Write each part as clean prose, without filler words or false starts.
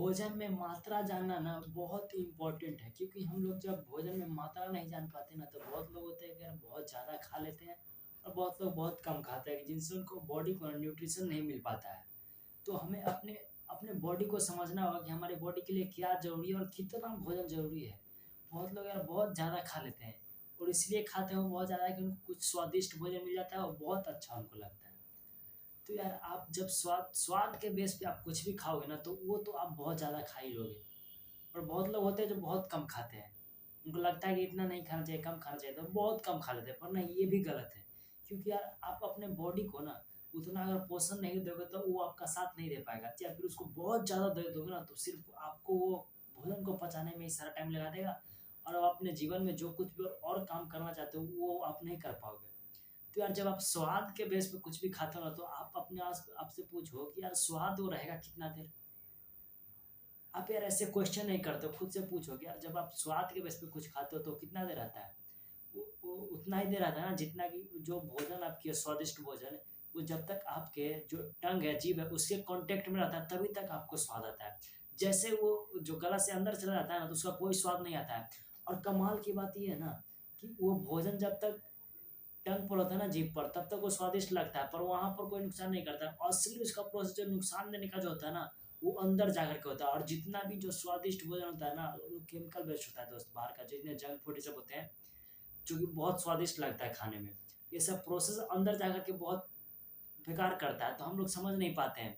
भोजन में मात्रा जानना ना बहुत इम्पोर्टेंट है, क्योंकि हम लोग जब भोजन में मात्रा नहीं जान पाते ना तो बहुत लोग होते हैं कि यार बहुत ज़्यादा खा लेते हैं और बहुत लोग बहुत कम खाते हैं जिनसे उनको बॉडी को न्यूट्रिशन नहीं मिल पाता है। तो हमें अपने अपने बॉडी को समझना होगा कि हमारे बॉडी के लिए क्या ज़रूरी है और कितना भोजन ज़रूरी है। बहुत लोग यार बहुत ज़्यादा खा लेते हैं और इसलिए खाते हैं वो बहुत ज़्यादा कि उनको कुछ स्वादिष्ट भोजन मिल जाता है और बहुत अच्छा उनको लगता है। तो यार आप जब स्वाद स्वाद के बेस पे आप कुछ भी खाओगे ना तो वो तो आप बहुत ज़्यादा खा ही लोगे। और बहुत लोग होते हैं जो बहुत कम खाते हैं। उनको लगता है कि इतना नहीं खाना चाहिए, कम खाना चाहिए तो बहुत कम खा लेते हैं, पर नहीं, ये भी गलत है। क्योंकि यार आप अपने बॉडी को ना उतना अगर पोषण नहीं दोगे तो वो आपका साथ नहीं दे पाएगा, या फिर उसको बहुत ज़्यादा दे दोगे ना तो सिर्फ़ आपको वो भोजन को पचाने में ही सारा टाइम लगा देगा और आप अपने जीवन में जो कुछ भी और काम करना चाहते हो वो आप नहीं कर पाओगे। तो यार जब आप स्वाद के बेस पे कुछ भी खाते हो ना तो आप अपने आस आपसे पूछो कि यार स्वाद वो रहेगा कितना देर? आप यार ऐसे क्वेश्चन नहीं करते हो, खुद से पूछो कि यार जब आप स्वाद के बेस पे कुछ खाते हो तो कितना देर आता है? वो उतना ही देर आता है ना जितना कि जो भोजन आपकी स्वादिष्ट भोजन है, वो जब तक आपके जो टंग है, जीभ है, उसके कॉन्टैक्ट में रहता है तभी तक आपको स्वाद आता है। जैसे वो जो गला से अंदर चला जाता है ना तो उसका कोई स्वाद नहीं आता है। और कमाल की बात ये है ना कि वो भोजन जब तक टंग पर होता है ना, जीभ पर, तब तक वो स्वादिष्ट लगता है, पर वहाँ पर कोई नुकसान नहीं करता है। असली उसका प्रोसेस जो नुकसान देने का जो होता है ना, वो अंदर जाकर के होता है। और जितना भी जो स्वादिष्ट भोजन होता है ना, वो केमिकल बेस्ड होता है दोस्त, बाहर का जितने जंक फूड ये सब होते हैं, जो कि बहुत स्वादिष्ट लगता है खाने में। ये सब प्रोसेस अंदर जाकर के बहुत बेकार करता है, तो हम लोग समझ नहीं पाते हैं।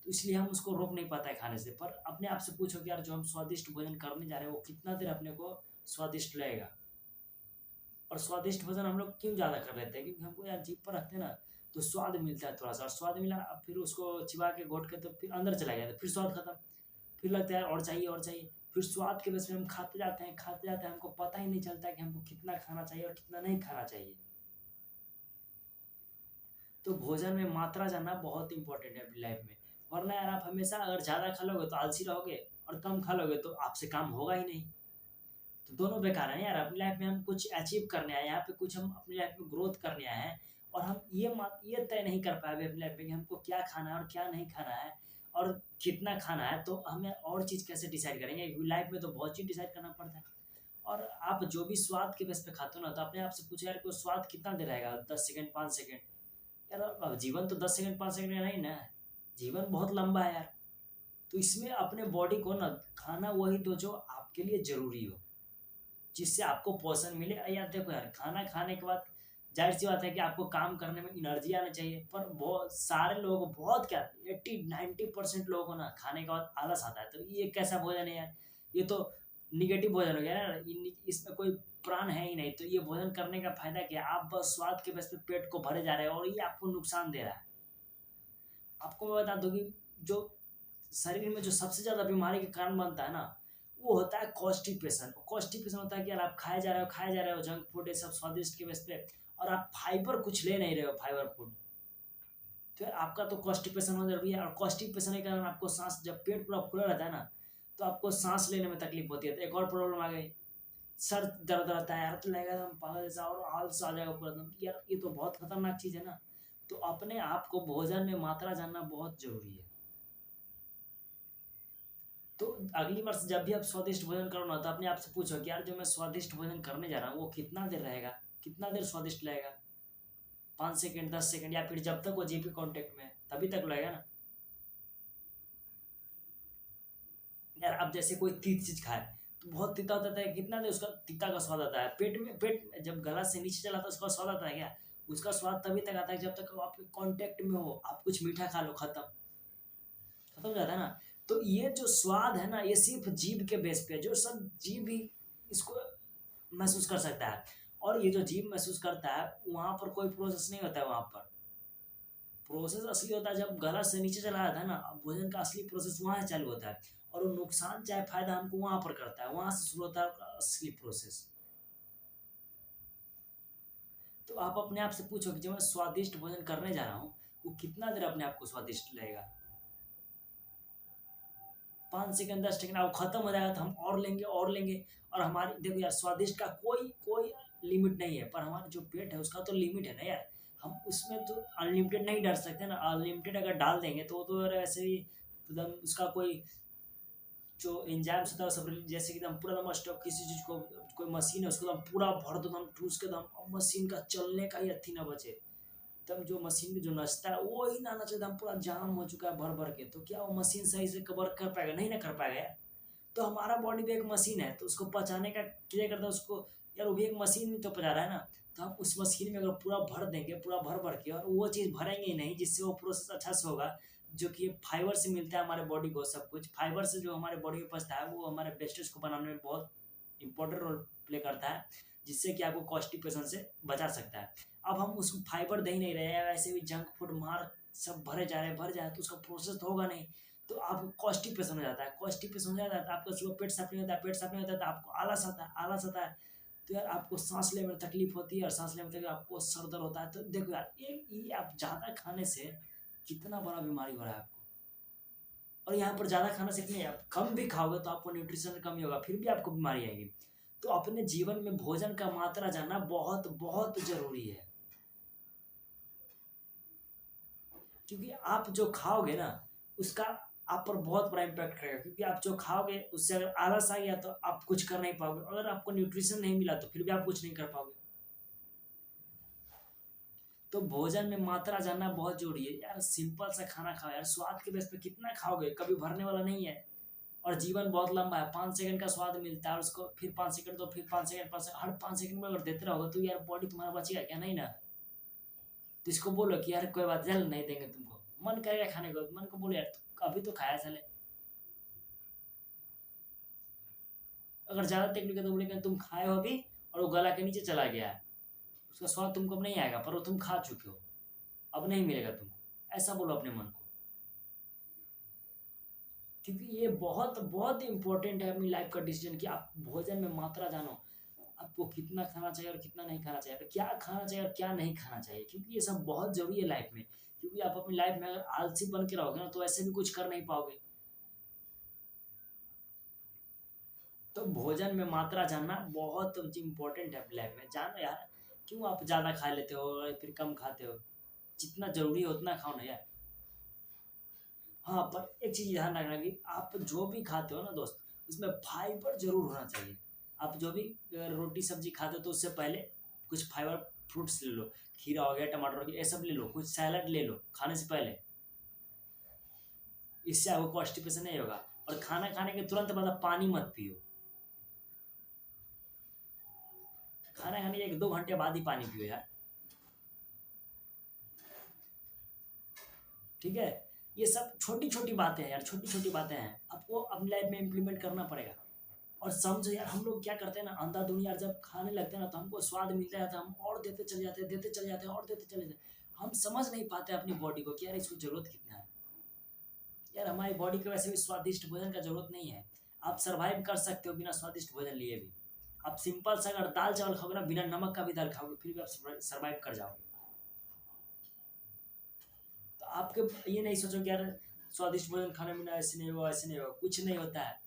तो इसलिए हम उसको रोक नहीं पाते हैं खाने से। पर अपने आप से पूछो कि यार जो हम स्वादिष्ट भोजन करने जा रहे हैं, वो कितना देर अपने को स्वादिष्ट लगेगा? और स्वादिष्ट भोजन हम लोग क्यों ज़्यादा कर लेते हैं? क्योंकि हमको यार जीभ पर रखते हैं ना, तो स्वाद मिलता है थोड़ा-सा, और स्वाद मिला अब फिर उसको चिबा के घोट के तो फिर अंदर चला गया, तो फिर स्वाद खत्म। फिर लगता है यार और चाहिए। फिर स्वाद के वजह से हम खाते जाते हैं, हमको पता ही नहीं चलता है कि हमको कितना खाना चाहिए और कितना नहीं खाना चाहिए। तो भोजन में मात्रा जानना बहुत इम्पोर्टेंट है अपनी लाइफ में। वरना यार आप हमेशा अगर ज़्यादा खा लोगे तो आलसी रहोगे और कम खा लोगे तो आपसे काम होगा ही नहीं। तो दोनों बेकार है यार। अपनी लाइफ में हम कुछ अचीव करने आए हैं, यहाँ पे कुछ हम अपनी लाइफ में ग्रोथ करने आए हैं और हम ये तय नहीं कर पाए अभी अपनी लाइफ में कि हमको क्या खाना है और क्या नहीं खाना है और कितना खाना है, तो हमें और चीज़ कैसे डिसाइड करेंगे? लाइफ में तो बहुत चीज़ डिसाइड करना पड़ता है। और आप जो भी स्वाद के बेस पे खाते हो ना तो अपने आप से पूछो यार कि वो स्वाद कितना देर रहेगा? 10 सेकंड, 5 सेकंड? यार जीवन तो 10 सेकंड, 5 सेकंड का नहीं ना है। जीवन बहुत लंबा है यार। तो इसमें अपने बॉडी को ना खाना वही दो जो आपके लिए जरूरी हो, जिससे आपको पोषण मिले। या देखो यार, खाना खाने के बाद ज़ाहिर-सी बात है कि आपको काम करने में एनर्जी आना चाहिए, पर बहुत सारे लोगों को, बहुत क्या 80-90% लोगों को ना खाने के बाद आलस आता है। तो ये कैसा भोजन है यार? ये तो नेगेटिव भोजन हो गया ना, इसमें कोई प्राण है ही नहीं। तो ये भोजन करने का फ़ायदा क्या है? आप बस स्वाद के बस पे पेट को भरे जा रहे हो और ये आपको नुकसान दे रहा है। आपको मैं बता दूँ कि जो शरीर में जो सबसे ज़्यादा बीमारी का कारण बनता है ना, वो होता है कॉन्स्टिपेशन। कॉन्स्टिपेशन होता है कि यार आप खाए जा रहे हो जंक फूड ये सब स्वादिष्ट के बेस पे और आप फाइबर कुछ ले नहीं रहे हो, फाइबर फूड। तो यार आपका तो कॉन्स्टिपेशन होना ज़रूरी है, और कॉन्स्टिपेशन के कारण आपको साँस, जब पेट पूरा खुला रहता है ना, तो आपको साँस लेने में तकलीफ होती है। तो एक और प्रॉब्लम आ गई, सर दर्द रहता है यार, तो लगेगा एकदम पागल जैसा और आलस आ जाएगा पूरा एकदम। यार ये तो बहुत खतरनाक चीज़ है ना। तो अपने आप को भोजन में मात्रा जानना बहुत ज़रूरी है। तो अगली बार से जब भी आप स्वादिष्ट भोजन करो ना तो अपने आप से पूछो कि यार जो मैं स्वादिष्ट भोजन करने जा रहा हूँ वो कितना देर रहेगा? कितना देर स्वादिष्ट लगेगा? 5 सेकंड, 10 सेकंड, या फिर जब तक वो जीभ के कॉन्टैक्ट में है, तभी तक लगेगा ना। यार अब जैसे कोई तीत चीज़ खाए, तो बहुत तीता होता है, कितना देर उसका तीता का स्वाद आता है? पेट में जब गला से नीचे चला आता है उसका स्वाद आता है क्या? उसका स्वाद तभी तक आता है जब तक वो आपके कॉन्टैक्ट में हो। आप कुछ मीठा खा लो, खत्म। खत्म हो जाता है ना। तो ये जो स्वाद है ना, ये सिर्फ़ जीभ के बेस पे है, जो सब जीभ ही इसको महसूस कर सकता है। और ये जो जीभ महसूस करता है, वहाँ पर कोई प्रोसेस नहीं होता है वहाँ पर। प्रोसेस असली होता है जब गला से नीचे चला जाता है ना, भोजन का असली प्रोसेस वहाँ से चालू होता है। और वो नुकसान चाहे फ़ायदा हमको वहाँ पर करता है, वहाँ से शुरू होता है असली प्रोसेस। तो आप अपने आप से पूछो कि जो मैं स्वादिष्ट भोजन करने जा रहा हूँ, वो कितना देर अपने आप को स्वादिष्ट लगेगा? 5 सेकंड, 10 सेकंड, अब खत्म हो जाएगा तो हम और लेंगे। और हमारी देखो यार, स्वादिष्ट का कोई कोई लिमिट नहीं है, पर हमारा जो पेट है उसका तो लिमिट है ना यार। हम उसमें तो अनलिमिटेड नहीं डाल सकते ना। अनलिमिटेड अगर डाल देंगे तो वो तो यार ऐसे ही एकदम उसका कोई जो एंजाइम्स होता है वो सब जैसे कि एकदम पूरा एकदम स्टॉप किसी चीज़ को, कोई मशीन है उसको एकदम पूरा भर दो एकदम ठूस के एकदम, मशीन का चलने का ही अथी ना बचे। तब जो मशीन में जो नचता है वो ही ना नचे, एकदम पूरा जाम हो चुका है भर भर के, तो क्या वो मशीन सही से कवर कर पाएगा? नहीं ना कर पाएगा यार। तो हमारा बॉडी भी एक मशीन है, तो उसको पचाने का क्या करता है उसको, यार वो भी एक मशीन ही तो पचा रहा है ना। तो हम उस मशीन में अगर पूरा भर देंगे, पूरा भर भर के, और वो चीज़ भरेंगे ही नहीं जिससे वो प्रोसेस अच्छा से होगा, जो कि फाइबर से मिलता है हमारे बॉडी को सब कुछ, फाइबर से जो हमारे बॉडी में पचता है वो हमारे ब्रेस्टेस को बनाने में बहुत इंपॉर्टेंट रोल प्ले करता है, जिससे कि आपको कॉन्स्टिपेशन से बचा सकता है। अब हम उसको फाइबर दे ही नहीं रहे हैं, वैसे भी जंक फूड मार सब भरे जा रहे हैं, भर जाए तो उसका प्रोसेस तो होगा नहीं, तो आपको कॉन्स्टिपेशन हो जाता है, कॉन्स्टिपेशन हो जाता है तो आपका सुबह पेट साफ नहीं होता है, पेट साफ नहीं होता है तो आपको आलस आता है, आलस आता है तो यार आपको सांस लेने में तकलीफ होती है, और सांस लेने में तकलीफ आपको सर दर्द होता है। तो देखो यार ये आप ज़्यादा खाने से कितना बड़ा बीमारी हो रहा है आपको। और यहाँ पर ज़्यादा खाना से नहीं है, आप कम भी खाओगे तो आपको न्यूट्रिशन कमी होगा, फिर भी आपको बीमारी आएगी। तो अपने जीवन में भोजन का मात्रा जानना बहुत बहुत ज़रूरी है, क्योंकि आप जो खाओगे ना उसका आप पर बहुत बड़ा इम्पैक्ट करेगा, क्योंकि आप जो खाओगे उससे अगर आलस आ गया तो आप कुछ कर नहीं पाओगे, अगर आपको न्यूट्रिशन नहीं मिला तो फिर भी आप कुछ नहीं कर पाओगे। तो भोजन में मात्रा जानना बहुत जरूरी है यार, सिंपल सा खाना खाओ यार, स्वाद के बेस पे कितना खाओगे, कभी भरने वाला नहीं है। और जीवन बहुत लंबा है, 5 सेकंड का स्वाद मिलता है और उसको फिर 5 सेकंड, तो फिर 5 सेकंड, 5 सेकंड, हर 5 सेकंड में अगर देते रहोगे तो यार बॉडी तुम्हारा बचेगा क्या? नहीं ना। तो इसको बोलो कि यार कोई बात, जल नहीं देंगे तुमको, मन करेगा खाने को, मन को बोलो यार अभी तो खाया चले। अगर ज़्यादा टेक्निक है तो बोले कि तुम खाए हो अभी और वो गला के नीचे चला गया है, उसका स्वाद तुमको अब नहीं आएगा, पर वो तुम खा चुके हो, अब नहीं मिलेगा तुमको, ऐसा बोलो अपने मन को। क्योंकि ये बहुत बहुत इंपॉर्टेंट है अपनी लाइफ का डिसीजन, कि आप भोजन में मात्रा जानो, आपको कितना खाना चाहिए और कितना नहीं खाना चाहिए, क्या खाना चाहिए और क्या नहीं खाना चाहिए, क्योंकि ये सब बहुत जरूरी है लाइफ में। क्योंकि आप अपनी लाइफ में अगर आलसी बन के रहोगे ना तो ऐसे भी कुछ कर नहीं पाओगे। तो भोजन में मात्रा जानना बहुत इंपॉर्टेंट है अपनी लाइफ में, जानो यार। क्यों आप ज़्यादा खा लेते हो और फिर कम खाते हो? जितना जरूरी है उतना खाओ ना यार। हाँ, पर एक चीज़ ध्यान रखना कि आप जो भी खाते हो ना दोस्त, उसमें फाइबर ज़रूर होना चाहिए। आप जो भी रोटी सब्जी खाते हो तो उससे पहले कुछ फाइबर फ्रूट्स ले लो, खीरा हो गया, टमाटर हो गया, ये सब ले लो, कुछ सैलड ले लो खाने से पहले। इससे आपको कॉन्स्टिपेशन नहीं होगा। और खाना खाने के तुरंत बाद आप पानी मत पियो, खाना खाने के 1-2 घंटे बाद ही पानी पियो यार, ठीक है? ये सब छोटी छोटी बातें हैं यार, छोटी छोटी बातें हैं, आपको अपनी लाइफ में इम्प्लीमेंट करना पड़ेगा। और समझो यार, हम लोग क्या करते हैं ना, अंधाधुंध यार, जब खाने लगते हैं ना तो हमको स्वाद मिलता है तो हम और देते चले जाते हैं, देते चले जाते हैं और देते चले जाते हैं। हम समझ नहीं पाते अपनी बॉडी को कि यार इसको जरूरत कितना है। यार हमारी बॉडी को वैसे भी स्वादिष्ट भोजन का जरूरत नहीं है। आप सर्वाइव कर सकते हो बिना स्वादिष्ट भोजन लिए भी। आप सिंपल सा अगर दाल चावल खाओगे ना, बिना नमक का भी दाल खाओगे, फिर भी आप सर्वाइव कर जाओगे। तो आपके ये नहीं सोचो कि यार स्वादिष्ट भोजन खाने में ना ऐसे नहीं होगा, ऐसे नहीं होगा, कुछ नहीं होता है।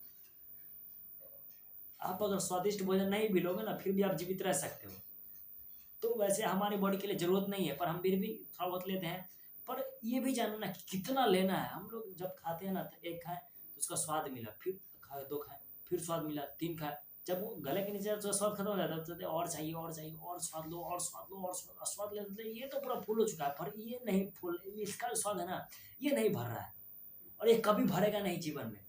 आप अगर स्वादिष्ट भोजन नहीं भी लोगे ना फिर भी आप जीवित रह सकते हो। तो वैसे हमारी बॉडी के लिए ज़रूरत नहीं है, पर हम फिर भी थोड़ा बहुत लेते हैं। पर ये भी जानना ना कि कितना लेना है। हम लोग जब खाते हैं ना तो एक खाएँ तो उसका स्वाद मिला, फिर खाए 2 खाएँ, फिर स्वाद मिला 3 खाएँ। जब वो गले के नीचे तो स्वाद खत्म हो जाता है, तो कहते हैं और चाहिए और चाहिए, और स्वाद लो और स्वाद लो और स्वाद, स्वाद लेते ये तो पूरा फुल हो चुका है, पर ये नहीं फुल, इसका जो स्वाद है ना, ये नहीं भर रहा है, और ये कभी भरेगा नहीं जीवन में।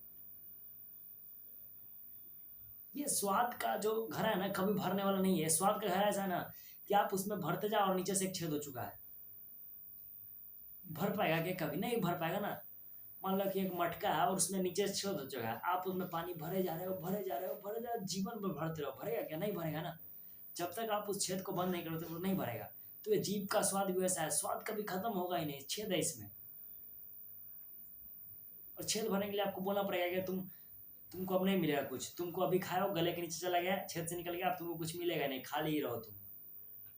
ये स्वाद का जो घड़ा है ना कभी भरने वाला नहीं है। स्वाद का घड़ा ऐसा है ना कि आप उसमें भरते जाओ और नीचे से एक छेद हो चुका है। भर पाएगा क्या? कभी नहीं भर पाएगा ना। मान लो कि एक मटका है और उसमें नीचे से छेद हो चुका है, आप उसमें पानी भरे जा रहे हो, भरे जा रहे हो, भरे जा रहे हो, जीवन भर भरते रहो, भरेगा क्या? नहीं भरेगा ना। जब तक आप उस छेद को बंद नहीं करोगे वो नहीं भरेगा। तो ये जीभ का स्वाद भी वैसा है, स्वाद कभी खत्म होगा ही नहीं, छेद है इसमें। और छेद भरने के लिए आपको बोलना पड़ेगा कि तुमको अब नहीं मिलेगा कुछ, तुमको अभी खाओ गले के नीचे चला गया, छेद से निकल गया, अब तुमको कुछ मिलेगा नहीं, खाली ही रहो तुम।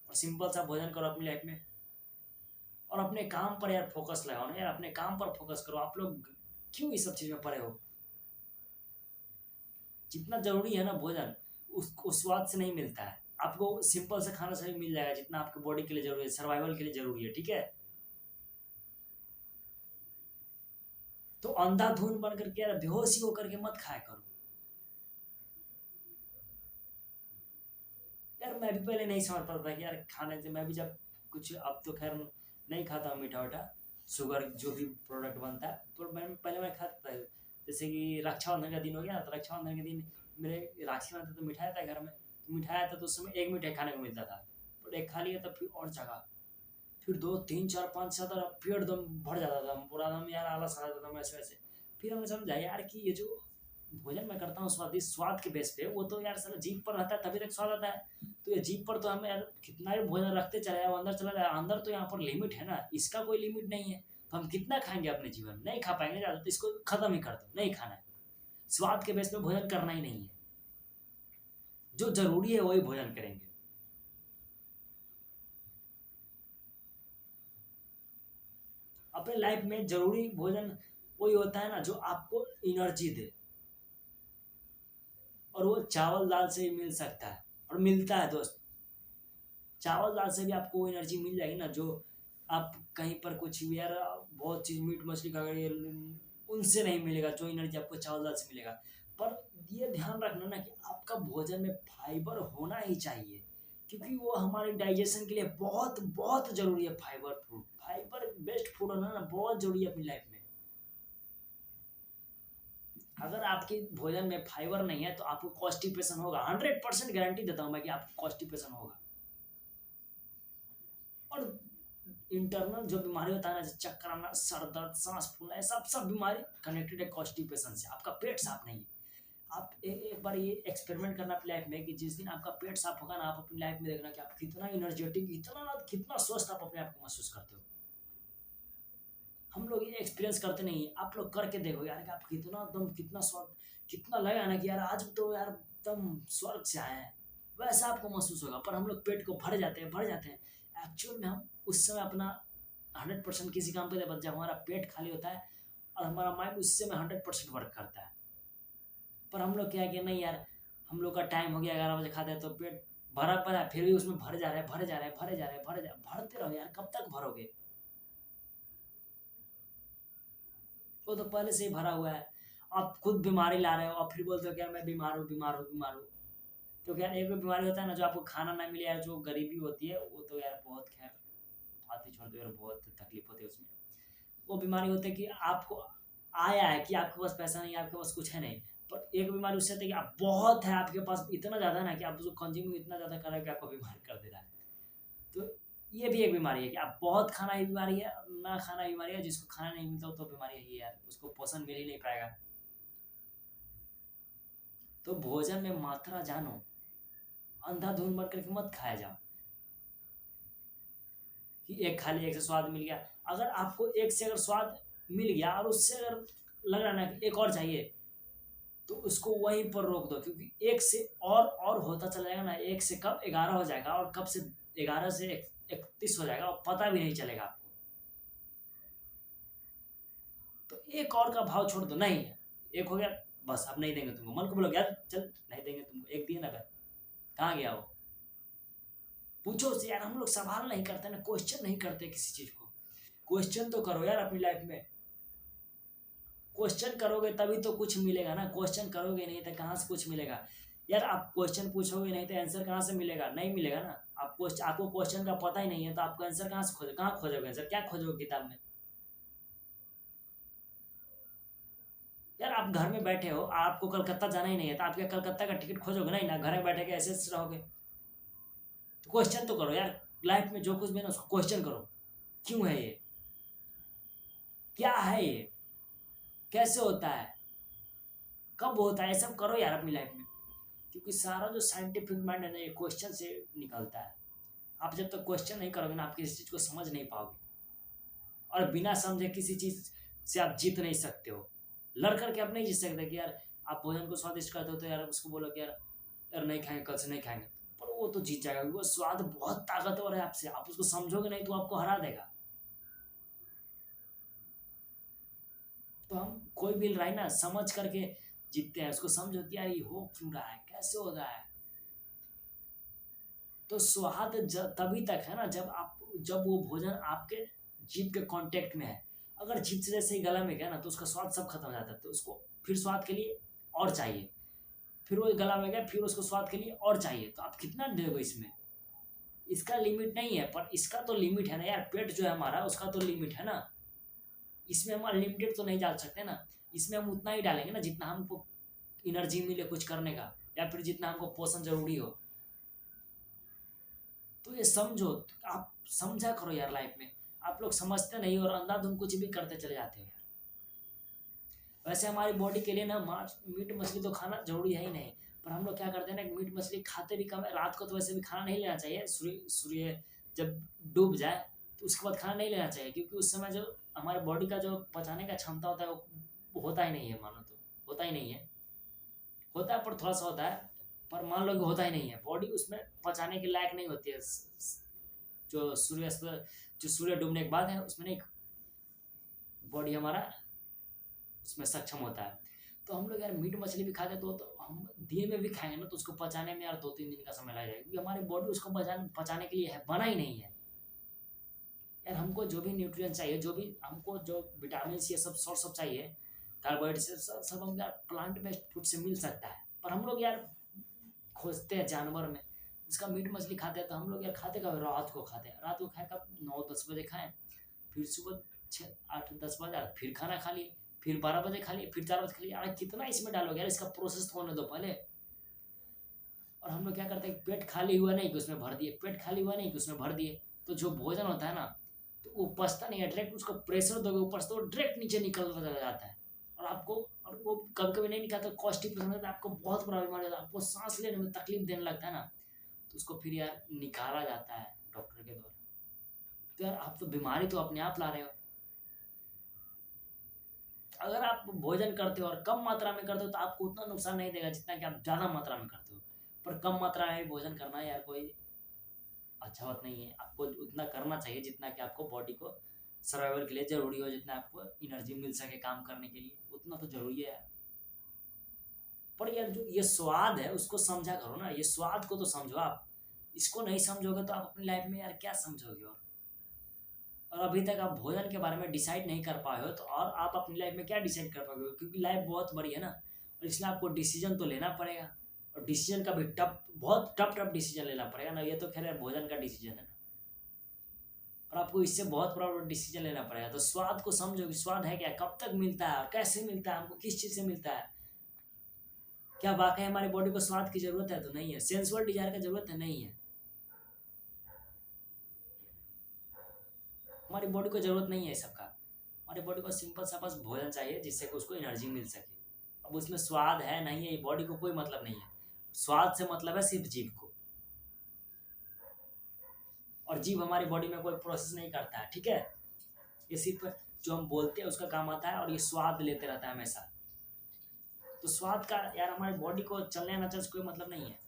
और सिंपल सा भोजन करो अपनी लाइफ में। और अपने काम पर यार फोकस लगाओ ना यार, अपने काम पर फोकस करो। आप लोग क्यों इस सब चीज़ में पड़े हो? जितना ज़रूरी है ना भोजन, उस स्वाद से नहीं मिलता है। आपको सिंपल से खाना सही मिल जाएगा जितना आपके बॉडी के लिए ज़रूरी है, सर्वाइवल के लिए ज़रूरी है, ठीक है? तो अंधाधुन बन करके यार बेहोश ही होकर के मत खाया करो। यार मैं भी पहले नहीं समझ पाता था कि यार खाने से मैं भी जब कुछ, अब तो खैर नहीं खाता हूँ मीठा वीठा, शुगर जो भी प्रोडक्ट बनता है, तो मैं पहले मैं खाता था। जैसे कि रक्षाबंधन का दिन हो गया ना, तो रक्षाबंधन के दिन मेरे राखी बनता तो मिठाई आता है घर में, तो मिठाई आता तो उस समय एक मिठाई खाने को मिलता था, पर एक खा लिया तब फिर और जगह, फिर दो तीन चार पाँच सात, और पेट दम भर जाता था पूरा, दम यार आलस आ जाता था वैसे वैसे। फिर हमने समझा यार कि ये जो भोजन मैं करता हूँ स्वादिष्ट स्वाद के बेस पे, वो तो यार साला जीभ पर रहता है तभी तक स्वाद आता है। तो ये जीभ पर तो हम यार कितना भी भोजन रखते चले जाए, वो अंदर चला जाए, अंदर तो यहाँ पर लिमिट है ना, इसका कोई लिमिट नहीं है। तो हम कितना खाएंगे अपने जीवन में, नहीं खा पाएंगे ज़्यादा, तो इसको खत्म ही कर दो, नहीं खाना है। स्वाद के बेस पे भोजन करना ही नहीं है, जो जरूरी है वही भोजन करेंगे। अपने लाइफ में जरूरी भोजन वही होता है ना जो आपको एनर्जी दे, और वो चावल दाल से ही मिल सकता है, और मिलता है दोस्त। चावल दाल से भी आपको वो एनर्जी मिल जाएगी ना जो आप कहीं पर कुछ भी यार बहुत चीज़ मीट मछली खा गए उनसे नहीं मिलेगा, जो एनर्जी आपको चावल दाल से मिलेगा। पर ये ध्यान रखना ना कि आपका भोजन में फाइबर होना ही चाहिए, क्योंकि वो हमारे डाइजेशन के लिए बहुत बहुत ज़रूरी है। Fibre food, fibre best food होना ना बहुत ज़रूरी है अपनी लाइफ में। अगर आपके भोजन में फाइबर नहीं है तो आपको कॉन्स्टिपेशन होगा, 100% गारंटी देता हूँ मैं कि आपको कॉन्स्टिपेशन होगा। और इंटरनल जो बीमारी होता है ना, जैसे चक्कर आना, सर दर्द, सांस फूलना, ये सब सब बीमारी कनेक्टेड है कॉन्स्टिपेशन से। आपका पेट साफ नहीं है। आप एक बार ये एक्सपेरिमेंट करना अपनी लाइफ में कि जिस दिन आपका पेट साफ होगा ना, आप अपनी लाइफ में देखना कि आप कितना एनर्जेटिक, इतना कितना स्वस्थ आप अपने आप को महसूस करते हो। हम लोग ये एक्सपीरियंस करते नहीं है, आप लोग करके देखो यार कि आप कितना दम, कितना स्वस्थ, कितना लगा ना कि यार आज तो यार एकदम स्वर्ग से आए हैं, वैसा आपको महसूस होगा। पर हम लोग पेट को भर जाते हैं, भर जाते हैं। एक्चुअल में हम उस समय अपना 100% किसी काम पे जब जब हमारा पेट खाली होता है और हमारा माइंड उस समय 100% वर्क करता है। पर हम लोग क्या है कि नहीं यार, हम लोग का टाइम हो गया 11 बजे खाते हैं तो पेट भरा पड़ा है, फिर भी उसमें भर जा रहे हैं, भरे जा रहे हैं, भरे जा रहे हैं, भरे जा, भरते रहो यार, कब तक भरोगे? वो तो पहले से ही भरा हुआ है। आप खुद बीमारी ला रहे हो और फिर बोलते हो कि यार मैं बीमार हूँ, बीमार हूँ, बीमार हूँ। क्योंकि यार एक भी बीमारी होता है ना, जो आपको खाना ना मिले यार, जो गरीबी होती है, वो तो यार बहुत, खैर बात ही छोड़ दो यार, बहुत तकलीफ होती है उसमें। वो बीमारी होती है कि आपको आया है कि आपके पास पैसा नहीं है, आपके पास कुछ है नहीं। पर एक बीमारी उससे होती है कि आप बहुत है, आपके पास इतना ज़्यादा ना कि आप उसको कंज्यूम इतना ज़्यादा कर रहे हो कि आपको बीमार कर दे रहा है। तो ये भी एक बीमारी है कि आप बहुत खाना ही बीमारी है, ना खाना बीमारी है। जिसको खाना नहीं मिलता तो बीमारी है ही यार, उसको पोषण मिल ही नहीं पाएगा। तो भोजन में मात्रा जानो, अंधाधुंध बन करके मत खाया जाओ कि एक खा लिया, एक से स्वाद मिल गया। अगर आपको एक से अगर स्वाद मिल गया और उससे अगर लग रहा है ना कि एक और चाहिए, तो उसको वहीं पर रोक दो, क्योंकि एक से और होता चला जाएगा ना, एक से कब 11 हो जाएगा और कब से 11 से 31 हो जाएगा और पता भी नहीं चलेगा आपको। तो एक और का भाव छोड़ दो, नहीं एक हो गया बस, अब नहीं देंगे तुमको, मन को बोलो यार चल नहीं देंगे तुमको, एक दिए ना भाई, कहाँ गया वो? पूछो उससे यार। हम लोग सवाल नहीं करते ना, क्वेश्चन नहीं करते किसी चीज को। क्वेश्चन तो करो यार अपनी लाइफ में। क्वेश्चन करोगे तभी तो कुछ मिलेगा ना, क्वेश्चन करोगे नहीं तो कहाँ से कुछ मिलेगा? यार आप क्वेश्चन पूछोगे नहीं तो आंसर कहाँ से मिलेगा? नहीं मिलेगा ना। आप क्वेश्चन, आपको क्वेश्चन का पता ही नहीं है तो आपको आंसर कहाँ से खोजोगे? कहाँ खोजोगे आंसर? क्या खोजोगे किताब में? यार आप घर में बैठे हो, आपको कलकत्ता जाना ही नहीं है तो आप क्या कलकत्ता का टिकट खोजोगे? नहीं ना, घर में बैठे के ऐसे ऐसे रहोगे। तो क्वेश्चन तो करो यार, लाइफ में जो कुछ भी ना उसको क्वेश्चन करो। क्यों है ये? क्या है ये? कैसे होता है? कब होता है? ये सब करो यार अपनी लाइफ में। क्योंकि सारा जो साइंटिफिक माइंड है ना, ये क्वेश्चन से निकलता है। आप जब तक क्वेश्चन नहीं करोगे ना, आप किसी चीज़ को समझ नहीं पाओगे। और बिना समझे किसी चीज़ से आप जीत नहीं सकते हो। लड़ करके आप नहीं जीत सकते कि यार आप भोजन को स्वादिष्ट करते हो तो यार उसको बोलो कि यार यार नहीं खाएंगे, कल से नहीं खाएंगे। पर वो तो जीत जाएगा, क्योंकि वो स्वाद बहुत ताकतवर है आपसे, आप उसको समझोगे नहीं तो आपको हरा देगा। तो हम कोई भी लड़ाई ना समझ करके जीतते हैं, उसको समझो कि यार ये हो क्यों रहा है, कैसे हो रहा है। तो स्वाद तभी तक है ना जब आप, जब वो भोजन आपके जीभ के कांटेक्ट में है। अगर चिप्स जैसे ही गला में गया ना तो उसका स्वाद सब खत्म हो जाता है, तो उसको फिर स्वाद के लिए और चाहिए, फिर वो गला में गया फिर उसको स्वाद के लिए और चाहिए, तो आप कितना दोगे इसमें? इसका लिमिट नहीं है, पर इसका तो लिमिट है ना यार, पेट जो है हमारा उसका तो लिमिट है ना, इसमें हम अनलिमिटेड तो नहीं डाल सकते ना, इसमें हम उतना ही डालेंगे ना जितना हमको एनर्जी मिले कुछ करने का, या फिर जितना हमको पोषण जरूरी हो। तो ये समझो, आप समझा करो यार लाइफ में, आप लोग समझते नहीं और अंधाधुंध कुछ भी करते चले जाते हो यार। वैसे हमारी बॉडी के लिए ना मांस मीट मछली तो खाना जरूरी है ही नहीं, पर हम लोग क्या करते हैं ना कि मीट मछली खाते भी कम है, रात को तो वैसे भी खाना नहीं लेना चाहिए, सूर्य सूर्य जब डूब जाए तो उसके बाद खाना नहीं लेना चाहिए, क्योंकि उस समय जो हमारे बॉडी का जो पचाने का क्षमता होता है वो होता ही नहीं है, मानो तो होता ही नहीं है, होता है पर थोड़ा सा होता है, पर मान लो कि होता ही नहीं है, बॉडी उसमें पचाने के लायक नहीं होती है, जो सूर्यास्त जो सूर्य डूबने के बाद है उसमें नहीं बॉडी हमारा उसमें सक्षम होता है। तो हम लोग यार मीट मछली भी खाते तो हम दिन में भी खाएंगे ना तो उसको पचाने में यार 2-3 दिन का समय लग जाएगा, क्योंकि हमारी बॉडी उसको पचाने के लिए है बना ही नहीं है यार। हमको जो भी न्यूट्रिएंट चाहिए, जो भी हमको जो विटामिन ये सब सोर्स सब चाहिए, कार्बोहाइड्रेट सब हम यार प्लांट बेस्ड फूड से मिल सकता है, पर हम लोग यार खोजते हैं जानवर में, इसका मीट मछली खाते हैं, तो हम लोग यार खाते कब? रात को खाते हैं, रात को खाए कब? 9-10 बजे खाएं, फिर सुबह 6-8-10 बजे फिर खाना खा लिए, फिर 12 बजे खा लिए, फिर 4 बजे खा लिए, अरे कितना इसमें डालोगे यार, इसका प्रोसेस तो होने दो पहले। और हम लोग क्या करते हैं, पेट खाली हुआ नहीं कि उसमें भर दिए, पेट खाली हुआ नहीं कि उसमें भर दिए, तो जो भोजन होता है ना तो वो पचता नहीं है, डायरेक्ट उसको प्रेशर दोगे ऊपर से तो डायरेक्ट नीचे निकलता चला जाता है, और आपको, और वो कभी कभी नहीं निकलता, कॉन्स्टिपेशन होता है, आपको बहुत प्रॉब्लम आ जाता है, आपको सांस लेने में तकलीफ देने लगता है ना, तो उसको फिर यार निकाला जाता है डॉक्टर के द्वारा। तो यार आप तो बीमारी तो अपने आप ला रहे हो। अगर आप भोजन करते हो और कम मात्रा में करते हो तो आपको उतना नुकसान नहीं देगा जितना कि आप ज़्यादा मात्रा में करते हो, पर कम मात्रा में भोजन करना यार कोई अच्छा बात नहीं है, आपको उतना करना चाहिए जितना कि आपको बॉडी को सर्वाइवल के लिए ज़रूरी हो, जितना आपको एनर्जी मिल सके काम करने के लिए, उतना तो ज़रूरी है यार। पर यार जो ये स्वाद है उसको समझा करो ना, ये स्वाद को तो समझो आप, इसको नहीं समझोगे तो आप अपनी लाइफ में यार क्या समझोगे? और अभी तक आप भोजन के बारे में डिसाइड नहीं कर पाए हो तो और आप अपनी लाइफ में क्या डिसाइड कर पाओगे? क्योंकि लाइफ बहुत बड़ी है ना, और इसलिए आपको डिसीजन तो लेना पड़ेगा, और डिसीजन का भी टफ, बहुत टफ टफ डिसीजन लेना पड़ेगा ना, ये तो खैर भोजन का डिसीजन है ना, और आपको इससे बहुत बड़ा डिसीजन लेना पड़ेगा। तो स्वाद को समझो कि स्वाद है क्या, कब तक मिलता है और कैसे मिलता है, हमको किस चीज़ से मिलता है, क्या वाकई हमारी बॉडी को स्वाद की जरूरत है? तो नहीं है। सेंसुअल डिजायर की जरूरत है? नहीं है। हमारी बॉडी को जरूरत नहीं है सबका, हमारी बॉडी को सिंपल सा बस भोजन चाहिए जिससे कि उसको एनर्जी मिल सके। अब उसमें स्वाद है नहीं है ये बॉडी को कोई मतलब नहीं है, स्वाद से मतलब है सिर्फ जीभ को, और जीभ हमारी बॉडी में कोई प्रोसेस नहीं करता है, ठीक है, ये सिर्फ जो हम बोलते हैं उसका काम आता है, और ये स्वाद लेते रहता है हमेशा। तो स्वाद का यार हमारी बॉडी को चलने ना चलने से कोई मतलब नहीं है,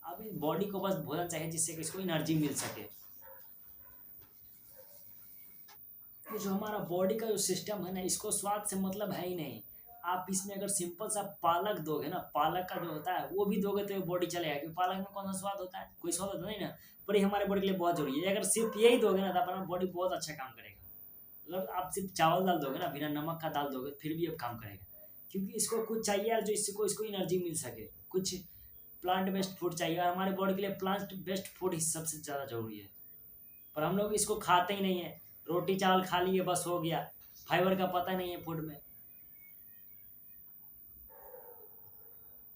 अब इस बॉडी को बस भोजन चाहिए जिससे कि इसको एनर्जी मिल सके। ये जो हमारा बॉडी का जो सिस्टम है ना इसको स्वाद से मतलब है ही नहीं। आप इसमें अगर सिंपल सा पालक दोगे ना, पालक का जो होता है वो भी दोगे तो ये बॉडी चलेगा, क्योंकि पालक में कौन सा स्वाद होता है? कोई स्वाद होता नहीं ना, पर ये हमारे बॉडी के लिए बहुत जरूरी है। अगर सिर्फ यही दोगे ना तो अपना बॉडी बहुत अच्छा काम करेगा। मतलब आप सिर्फ चावल दाल दोगे ना, बिना नमक का दाल दोगे फिर भी अब काम करेगा, क्योंकि इसको कुछ चाहिए यार जो इससे को इसको एनर्जी मिल सके, कुछ प्लांट बेस्ड फूड चाहिए, और हमारे बॉडी के लिए प्लांट बेस्ड फूड ही सबसे ज़्यादा जरूरी है, पर हम लोग इसको खाते ही नहीं है। रोटी चावल खा लिए बस हो गया, फाइबर का पता नहीं है फूड में।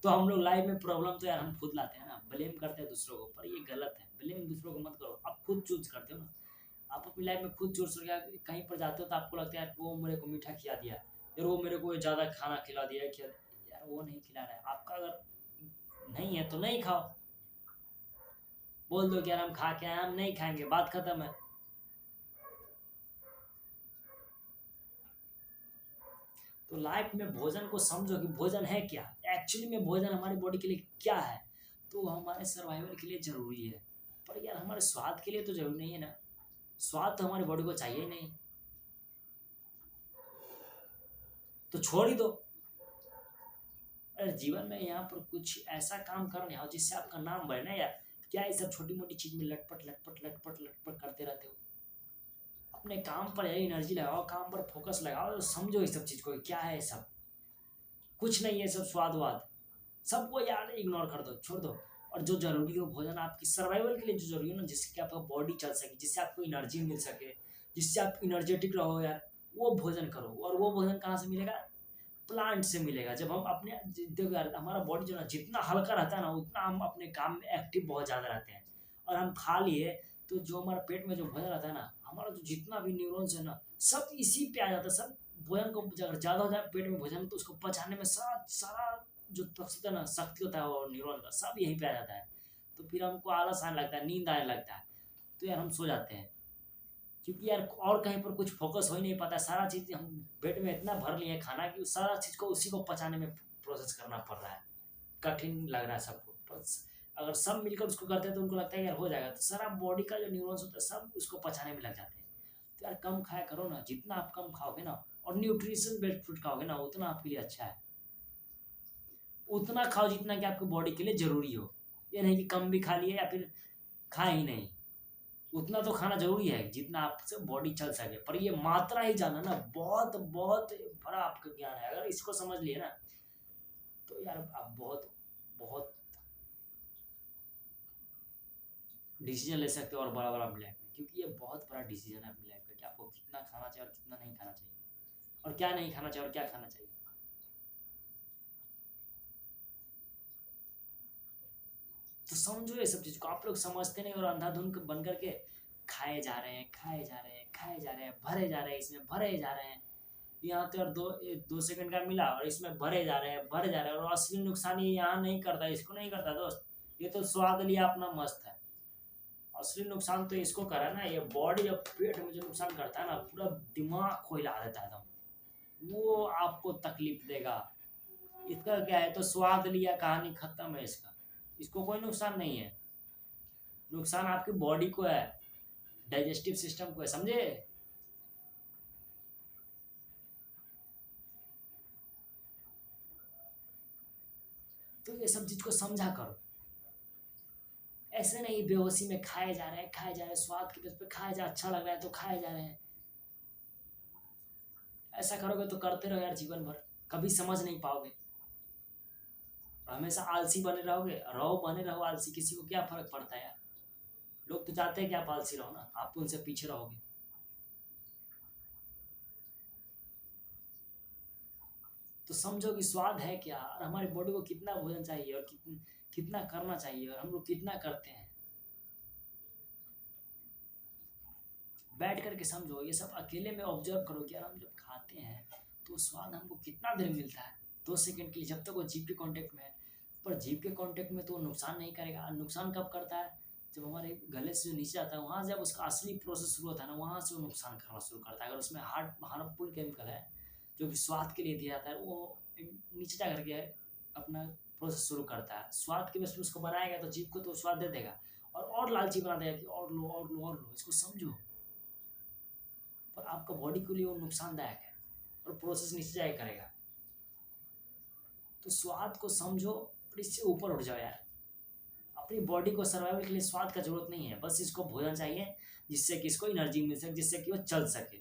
तो हम लोग लाइफ में प्रॉब्लम तो यार हम खुद लाते हैं ना, ब्लेम करते हैं दूसरों को, पर ये गलत है, ब्लेम दूसरों को मत करो, आप खुद चूज करते हो ना। आप अपनी लाइफ में खुद चूज करके कहीं पर जाते हो तो आपको लगता है यार वो मेरे को मीठा खिला दिया, यार वो मेरे को ज़्यादा खाना खिला दिया, यार वो नहीं खिला रहा है आपका, अगर नहीं है तो नहीं खाओ, बोल दो कि यार हम खा के आए, हम नहीं खाएंगे, बात खत्म है। तो लाइफ में भोजन को समझो कि भोजन है क्या, एक्चुअली में भोजन हमारी बॉडी के लिए क्या है। तो हमारे सर्वाइवल के लिए ज़रूरी है, पर यार हमारे स्वाद के लिए तो ज़रूरी नहीं है ना, स्वाद तो हमारी बॉडी को चाहिए ही नहीं, तो छोड़ ही दो। अरे जीवन में यहाँ पर कुछ ऐसा काम कर रहे हो जिससे आपका नाम बढ़े ना यार, क्या ये सब छोटी मोटी चीज़ में लटपट लटपट लटपट लटपट करते रहते हो? अपने काम पर एनर्जी लगाओ, काम पर फोकस लगाओ और समझो इस सब चीज़ को क्या है सब। कुछ नहीं है सब स्वाद वाद, सबको यार इग्नोर कर दो, छोड़ दो। और जो ज़रूरी हो भोजन आपकी सर्वाइवल के लिए जो ज़रूरी हो ना, जिससे कि आपका बॉडी चल सके, जिससे आपको एनर्जी मिल सके, जिससे आप एनर्जेटिक रहो यार, वो भोजन करो। और वो भोजन कहाँ से मिलेगा? प्लांट से मिलेगा। जब हम अपने देखो यार, हमारा बॉडी जो है ना जितना हल्का रहता है ना, उतना हम अपने काम में एक्टिव बहुत ज़्यादा रहते हैं। और हम खा लिए तो जो हमारा पेट में जो भोजन रहता है ना, हमारा जो जितना भी न्यूरॉन्स है ना, सब इसी पे आ जाता है। सब भोजन को अगर ज़्यादा हो जाए पेट में भोजन, तो उसको पचाने में सारा सारा जो होता है ना, शक्ति होता है और न्यूरॉन का, सब यहीं पे आ जाता है। तो फिर हमको आलस आने लगता है, नींद आने लगता है, तो यार हम सो जाते हैं। क्योंकि यार और कहीं पर कुछ फोकस हो ही नहीं पाता, सारा चीज़ हम पेट में इतना भर लिए हैं खाना कि सारा चीज़ को उसी को पचाने में प्रोसेस करना पड़ रहा है। कठिन लग रहा है सबको, पर अगर सब मिलकर उसको करते हैं तो उनको लगता है यार हो जाएगा, तो सारा बॉडी का जो न्यूरॉन्स होता है सब उसको पचाने में लग जाते हैं। तो यार कम खाया करो ना, जितना आप कम खाओगे ना और न्यूट्रिशन बेस्ड फूड खाओगे ना, उतना आपके लिए अच्छा है। उतना खाओ जितना कि आपकी बॉडी के लिए ज़रूरी हो। ये नहीं कि कम भी खा लिया या फिर खाए ही नहीं। उतना तो खाना ज़रूरी है जितना आपसे बॉडी चल सके, पर ये मात्रा ही जानना ना बहुत बहुत बड़ा आपका ज्ञान है। अगर इसको समझ लिए ना, तो यार आप बहुत बहुत डिसीजन ले सकते हो और बड़ा-बड़ा अपनी लाइफ में। क्योंकि ये बहुत बड़ा डिसीजन है अपनी लाइफ का कि आपको कितना खाना चाहिए और कितना नहीं खाना चाहिए। और क्या नहीं खाना चाहिए और क्या खाना चाहिए। तो समझो ये सब चीज़ को, आप लोग समझते नहीं और अंधाधुंध बन करके खाए जा रहे हैं, खाए जा रहे हैं, खाए जा रहे हैं, भरे जा रहे हैं, इसमें भरे जा रहे हैं। यहाँ तो यार 2 सेकंड का मिला और इसमें भरे जा रहे हैं, भरे जा रहे हैं, और असली नुकसान ये यहाँ नहीं करता, इसको नहीं करता दोस्त। ये तो स्वाद लिया अपना मस्त है। असली नुकसान तो इसको करा ना, ये बॉडी और पेट में जो नुकसान करता है ना, पूरा दिमाग को हिला देता है एकदम। वो आपको तकलीफ देगा। इसका क्या है, तो स्वाद लिया, कहानी खत्म है इसका। इसको कोई नुकसान नहीं है। नुकसान आपकी बॉडी को है, डाइजेस्टिव सिस्टम को है, समझे? तो ये सब चीज को समझा करो। ऐसे नहीं बेहोशी में खाए जा रहे हैं, खाए जा रहे हैं, स्वाद के बेस पे खाए जा, अच्छा लग रहा है तो खाए जा रहे हैं। ऐसा करोगे तो करते रहो यार जीवन भर, कभी समझ नहीं पाओगे। हमेशा आलसी बने रहोगे, रहो बने रहो आलसी, किसी को क्या फर्क पड़ता है यार। लोग तो चाहते हैं कि आप आलसी रहो ना, आप तो उनसे पीछे रहोगे। तो समझो कि स्वाद है क्या, और हमारी बॉडी को कितना भोजन चाहिए और कितना करना चाहिए, और हम लोग कितना करते हैं। बैठ करके समझो ये सब, अकेले में ऑब्जर्व करो कि यार हम जब खाते हैं तो स्वाद हमको कितना देर मिलता है, 2 सेकंड के लिए, जब तक वो जीभ के कांटेक्ट में है। पर जीभ के कांटेक्ट में तो वो नुकसान नहीं करेगा। नुकसान कब करता है? जब हमारे गले से जो नीचे आता है, वहाँ से जब उसका असली प्रोसेस शुरू होता है ना, वहाँ से वो नुकसान करना शुरू करता है। अगर उसमें हार्मफुल केमिकल है जो कि स्वाद के लिए दिया जाता है, वो नीचे जा करके अपना प्रोसेस शुरू करता है। स्वाद के बस में उसको बनाएगा तो जीभ को तो स्वाद दे देगा, और लालची बना देगा कि और लो और लो और लो। इसको समझो। पर आपका बॉडी के लिए वो नुकसानदायक है और प्रोसेस नीचे जाया करेगा। तो स्वाद को समझो और इससे ऊपर उठ जाओ यार। अपनी बॉडी को सर्वाइवल के लिए स्वाद का जरूरत नहीं है, बस इसको भोजन चाहिए जिससे कि इसको एनर्जी मिल सके, जिससे कि वो चल सके।